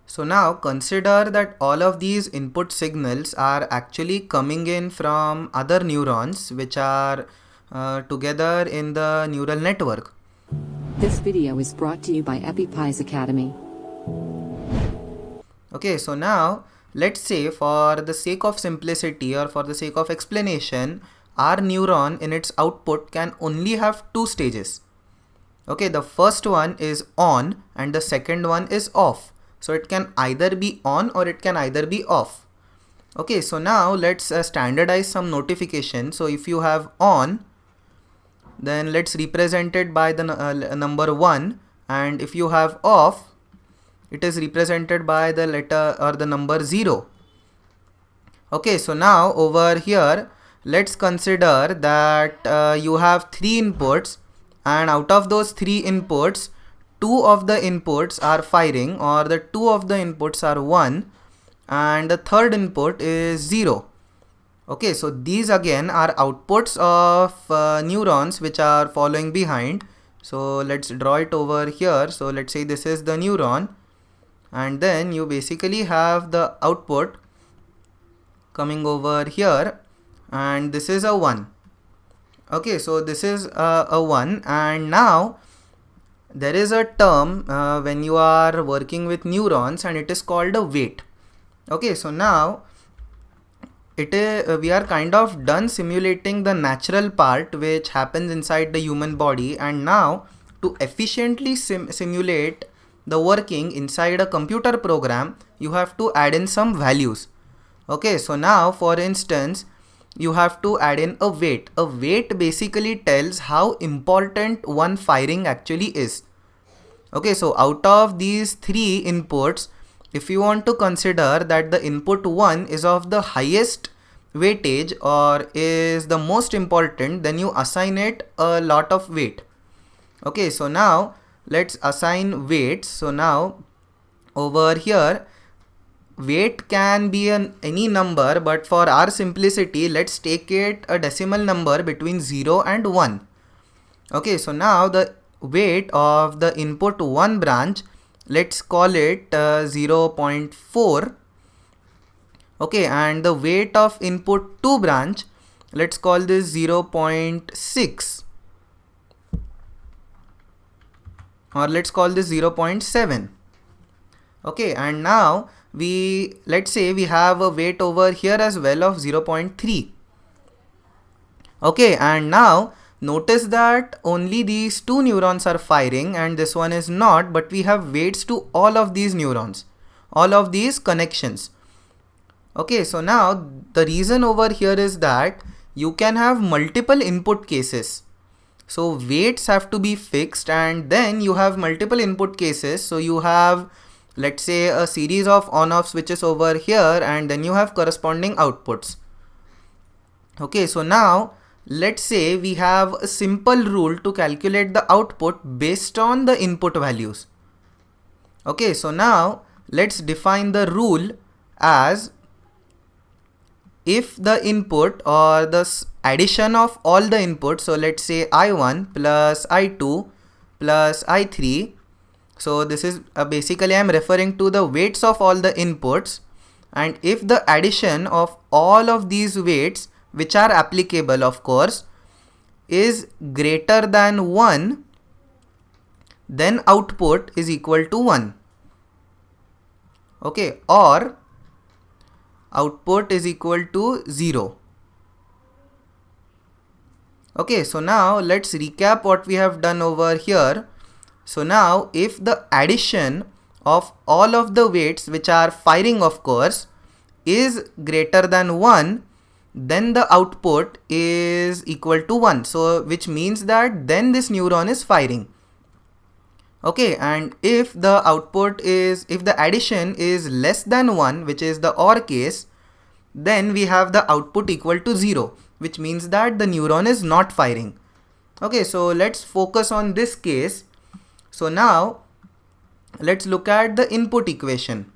So now consider that all of these input signals are actually coming in from other neurons which are together in the neural network. This video is brought to you by EpiPies Academy. Okay, so now let's say for the sake of simplicity or for the sake of explanation, our neuron in its output can only have two stages. Okay, the first one is on and the second one is off. So it can either be on or it can either be off. Okay, so now let's standardize some notification. So if you have on, then let's represent it by the number 1, and if you have off, it is represented by the letter or the number 0. Okay, so now over here let's consider that you have 3 inputs, and out of those 3 inputs, 2 of the inputs are firing, or the 2 of the inputs are 1 and the third input is 0. Okay, so these again are outputs of neurons which are following behind. So let's draw it over here. So let's say this is the neuron, and then you basically have the output coming over here, and this is a 1. Okay, so this is a 1, and now there is a term when you are working with neurons, and it is called a weight. Okay, so now we are kind of done simulating the natural part which happens inside the human body, and now to efficiently simulate the working inside a computer program, you have to add in some values. Okay, so now for instance, you have to add in a weight. A weight basically tells how important one firing actually is. Okay, so out of these 3 inputs, if you want to consider that the input 1 is of the highest weightage or is the most important, then you assign it a lot of weight. Okay, so now let's assign weights. So now over here, weight can be any number, but for our simplicity, let's take it a decimal number between 0 and 1. Okay, so now the weight of the input 1 branch, let's call it 0.4. Okay, and the weight of input 2 branch, let's call this 0.6, or let's call this 0.7. Okay, and now let's say we have a weight over here as well of 0.3. Okay, and now notice that only these 2 neurons are firing and this one is not, but we have weights to all of these neurons, all of these connections. Okay, so now the reason over here is that you can have multiple input cases. So weights have to be fixed, and then you have multiple input cases. So you have, let's say, a series of on-off switches over here, and then you have corresponding outputs. Okay, so now let's say we have a simple rule to calculate the output based on the input values. Okay, so now let's define the rule as, if the input or the addition of all the inputs, so let's say I1 plus I2 plus I3, so this is basically I'm referring to the weights of all the inputs, and if the addition of all of these weights, which are applicable of course, is greater than 1, then output is equal to 1. Okay, or output is equal to 0. Okay, so now let's recap what we have done over here. So now if the addition of all of the weights which are firing of course is greater than 1, then the output is equal to 1. So which means that then this neuron is firing. Okay, and if the addition is less than 1, which is the OR case, then we have the output equal to 0, which means that the neuron is not firing. Okay, so let's focus on this case. So now let's look at the input equation.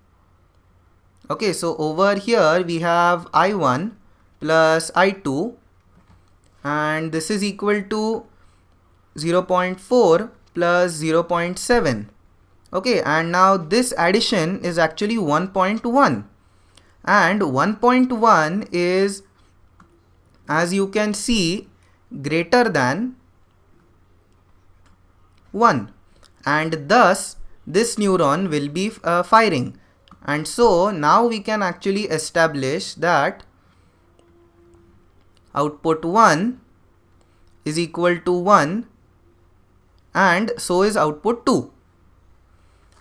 Okay, so over here we have I1 plus I2, and this is equal to 0.4 plus 0.7. Okay, and now this addition is actually 1.1, and 1.1 is, as you can see, greater than 1, and thus this neuron will be firing. And so now we can actually establish that output 1 is equal to 1, and so is output 2.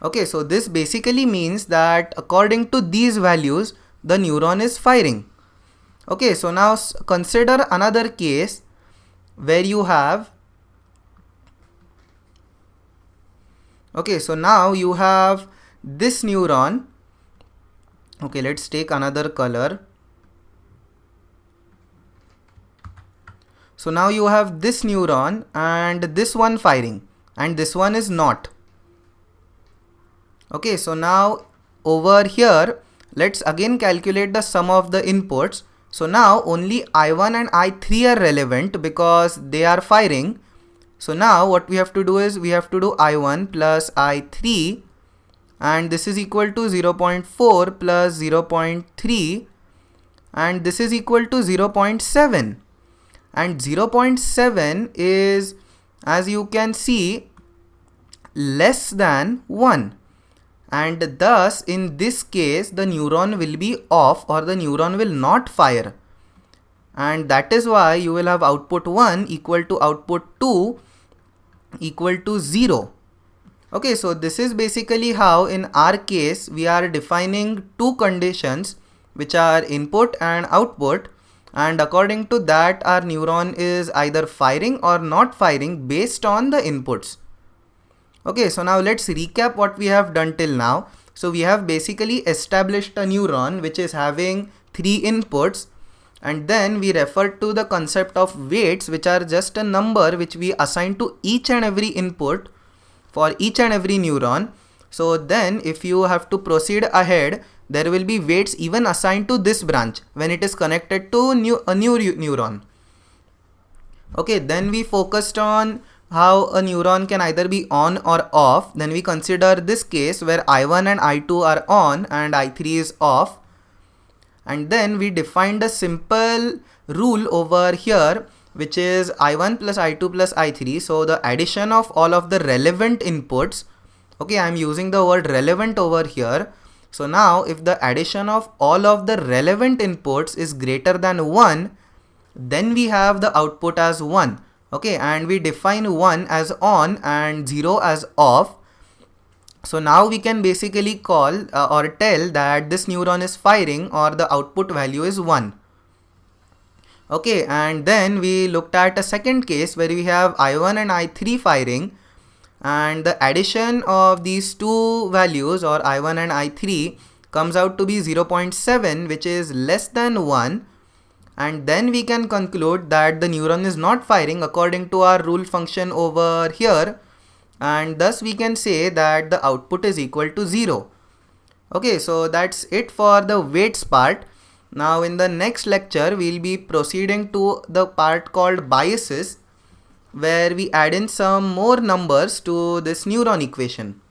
Okay, so this basically means that according to these values, the neuron is firing. Okay, so now consider another case where you have, okay, so now you have this neuron. Okay, let's take another color. So now you have this neuron and this one firing, and this one is not. Okay, so now over here, let's again calculate the sum of the inputs. So now only I1 and I3 are relevant because they are firing. So now what we have to do is we have to do I1 plus I3, and this is equal to 0.4 plus 0.3, and this is equal to 0.7. And 0.7 is, as you can see, less than 1. And thus in this case the neuron will be off, or the neuron will not fire, and that is why you will have output 1 equal to output 2 equal to 0. Okay, so this is basically how in our case we are defining two conditions, which are input and output, and according to that our neuron is either firing or not firing based on the inputs. Okay, so now let's recap what we have done till now. So we have basically established a neuron which is having 3 inputs, and then we referred to the concept of weights, which are just a number which we assign to each and every input for each and every neuron. So then if you have to proceed ahead, there will be weights even assigned to this branch when it is connected to a new neuron. Okay, then we focused on how a neuron can either be on or off. Then we consider this case where I1 and I2 are on and I3 is off. And then we defined a simple rule over here, which is I1 plus I2 plus I3. So the addition of all of the relevant inputs. Okay, I'm using the word relevant over here. So now if the addition of all of the relevant inputs is greater than 1, then we have the output as 1. Okay, and we define 1 as on and 0 as off. So now we can basically call or tell that this neuron is firing, or the output value is 1. Okay, and then we looked at a second case where we have I1 and I3 firing, and the addition of these two values, or I1 and I3, comes out to be 0.7, which is less than 1. And then we can conclude that the neuron is not firing according to our rule function over here, and thus we can say that the output is equal to 0. Okay, so that's it for the weights part. Now in the next lecture we'll be proceeding to the part called biases, where we add in some more numbers to this neuron equation.